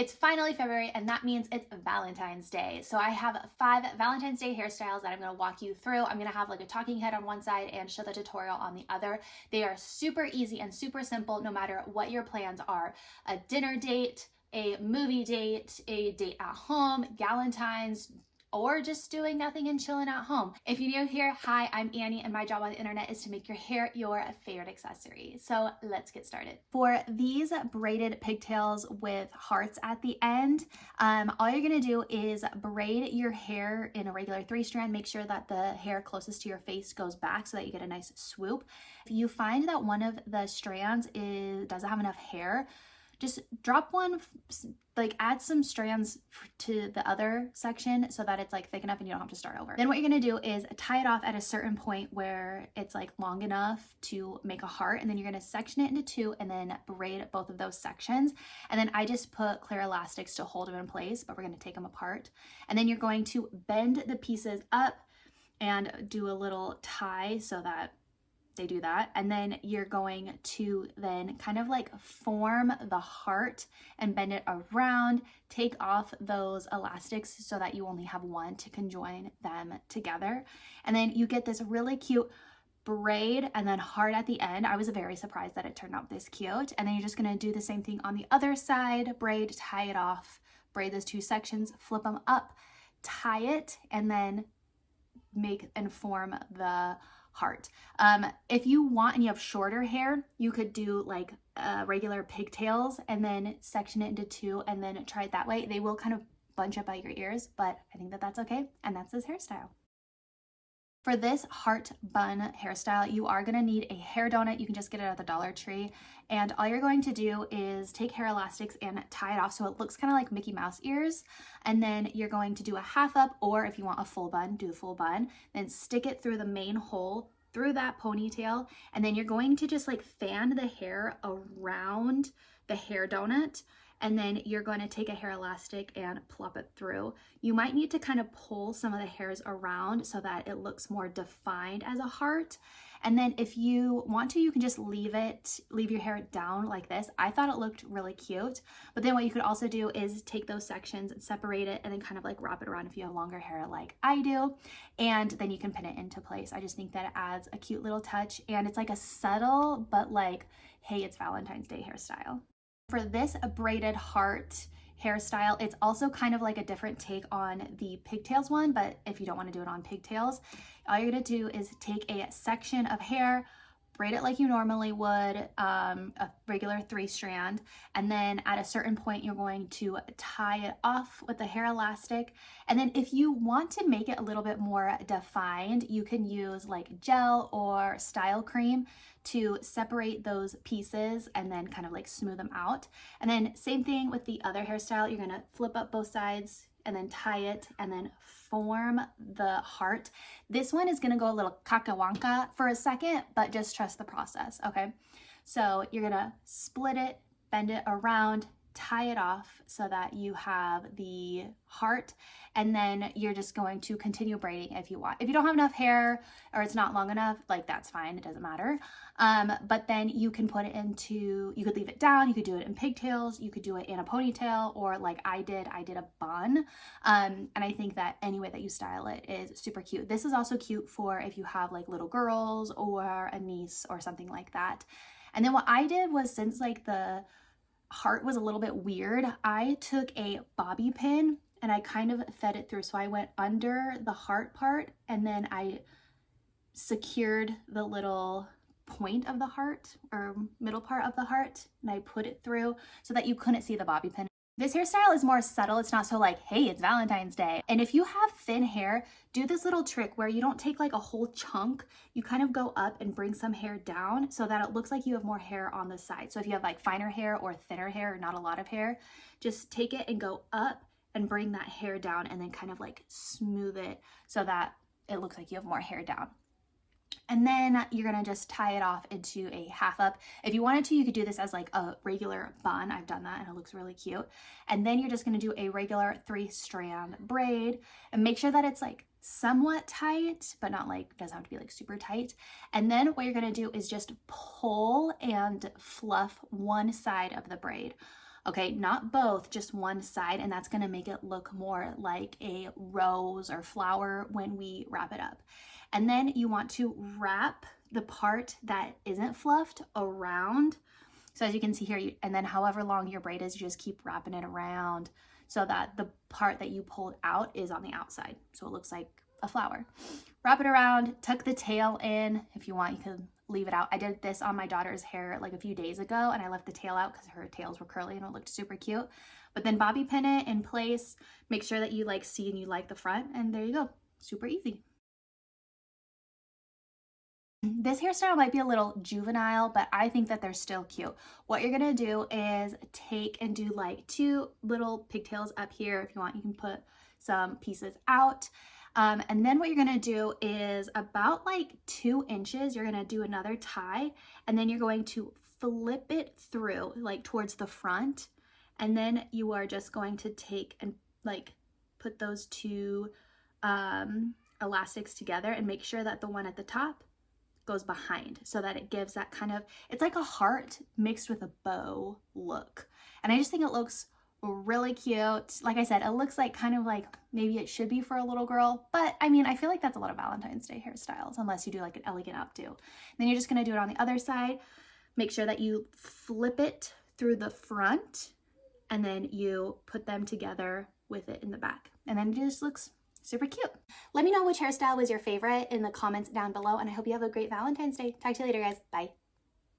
It's finally February, and that means it's Valentine's Day. So I have 5 Valentine's Day hairstyles that I'm going to walk you through. I'm going to have like a talking head on one side and show the tutorial on the other. They are super easy and super simple no matter what your plans are. A dinner date, a movie date, a date at home, Valentine's, or just doing nothing and chilling at home. If you're new here, hi, I'm Annie, and my job on the internet is to make your hair your favorite accessory. So let's get started. For these braided pigtails with hearts at the end, all you're gonna do is braid your hair in a regular 3-strand. Make sure that the hair closest to your face goes back so that you get a nice swoop. If you find that one of the strands doesn't have enough hair, just drop one, like add some strands to the other section so that it's like thick enough and you don't have to start over. Then what you're gonna do is tie it off at a certain point where it's like long enough to make a heart, and then you're gonna section it into 2 and then braid both of those sections. And then I just put clear elastics to hold them in place, but we're gonna take them apart. And then you're going to bend the pieces up and do a little tie so that they do that. And then you're going to then kind of like form the heart and bend it around, take off those elastics so that you only have one to conjoin them together. And then you get this really cute braid and then heart at the end. I was very surprised that it turned out this cute. And then you're just gonna do the same thing on the other side, braid, tie it off, braid those 2 sections, flip them up, tie it, and then make and form the heart. If you want and you have shorter hair, you could do like regular pigtails and then section it into 2 and then try it that way. They will kind of bunch up at your ears, but I think that that's okay. And that's this hairstyle. For this heart bun hairstyle, you are gonna need a hair donut. You can just get it at the Dollar Tree. And all you're going to do is take hair elastics and tie it off so it looks kind of like Mickey Mouse ears. And then you're going to do a half up, or if you want a full bun, do the full bun. Then stick it through the main hole, through that ponytail. And then you're going to just like fan the hair around the hair donut. And then you're going to take a hair elastic and plop it through. You might need to kind of pull some of the hairs around so that it looks more defined as a heart. And then if you want to, you can just leave your hair down like this. I thought it looked really cute. But then what you could also do is take those sections and separate it and then kind of like wrap it around if you have longer hair like I do. And then you can pin it into place. I just think that it adds a cute little touch, and it's like a subtle, but like, hey, it's Valentine's Day hairstyle. For this braided heart hairstyle, it's also kind of like a different take on the pigtails one, but if you don't want to do it on pigtails, all you're gonna do is take a section of hair, braid it like you normally would a regular 3-strand, and then at a certain point you're going to tie it off with the hair elastic. And then if you want to make it a little bit more defined, you can use like gel or style cream to separate those pieces and then kind of like smooth them out. And then same thing with the other hairstyle, you're gonna flip up both sides and then tie it and then form the heart. This one is gonna go a little cacahuanca for a second, but just trust the process, okay? So you're gonna split it, bend it around, tie it off so that you have the heart, and then you're just going to continue braiding if you want. If you don't have enough hair or it's not long enough, like that's fine, it doesn't matter. But then you can put it into, you could leave it down, you could do it in pigtails, you could do it in a ponytail, or like I did a bun. And I think that any way that you style it is super cute. This is also cute for if you have like little girls or a niece or something like that. And then what I did was, since like the heart was a little bit weird, I took a bobby pin and I kind of fed it through. So I went under the heart part and then I secured the little point of the heart or middle part of the heart, and I put it through so that you couldn't see the bobby pin. This hairstyle is more subtle. It's not so like, hey, it's Valentine's Day. And if you have thin hair, do this little trick where you don't take like a whole chunk. You kind of go up and bring some hair down so that it looks like you have more hair on the side. So if you have like finer hair or thinner hair or not a lot of hair, just take it and go up and bring that hair down and then kind of like smooth it so that it looks like you have more hair down. And then you're gonna just tie it off into a half up. If you wanted to, you could do this as like a regular bun. I've done that and it looks really cute. And then you're just gonna do a regular 3-strand braid and make sure that it's like somewhat tight, but not like, doesn't have to be like super tight. And then what you're gonna do is just pull and fluff one side of the braid. Okay, not both, just one side, and that's gonna make it look more like a rose or flower when we wrap it up. And then you want to wrap the part that isn't fluffed around. So as you can see here, and then however long your braid is, you just keep wrapping it around so that the part that you pulled out is on the outside. So it looks like a flower. Wrap it around, tuck the tail in. If you want, you can leave it out. I did this on my daughter's hair like a few days ago, and I left the tail out because her tails were curly and it looked super cute. But then bobby pin it in place. Make sure that you like see and you like the front, and there you go. Super easy. This hairstyle might be a little juvenile, but I think that they're still cute. What you're gonna do is take and do like 2 little pigtails up here. If you want, you can put some pieces out. And then what you're gonna do is about like 2 inches, you're gonna do another tie, and then you're going to flip it through like towards the front. And then you are just going to take and like put those 2 elastics together and make sure that the one at the top goes behind so that it gives that kind of, it's like a heart mixed with a bow look. And I just think it looks really cute. Like I said, it looks like kind of like maybe it should be for a little girl, but I mean, I feel like that's a lot of Valentine's Day hairstyles unless you do like an elegant updo. Then you're just gonna do it on the other side. Make sure that you flip it through the front and then you put them together with it in the back. And then it just looks super cute. Let me know which hairstyle was your favorite in the comments down below, and I hope you have a great Valentine's Day. Talk to you later, guys. Bye.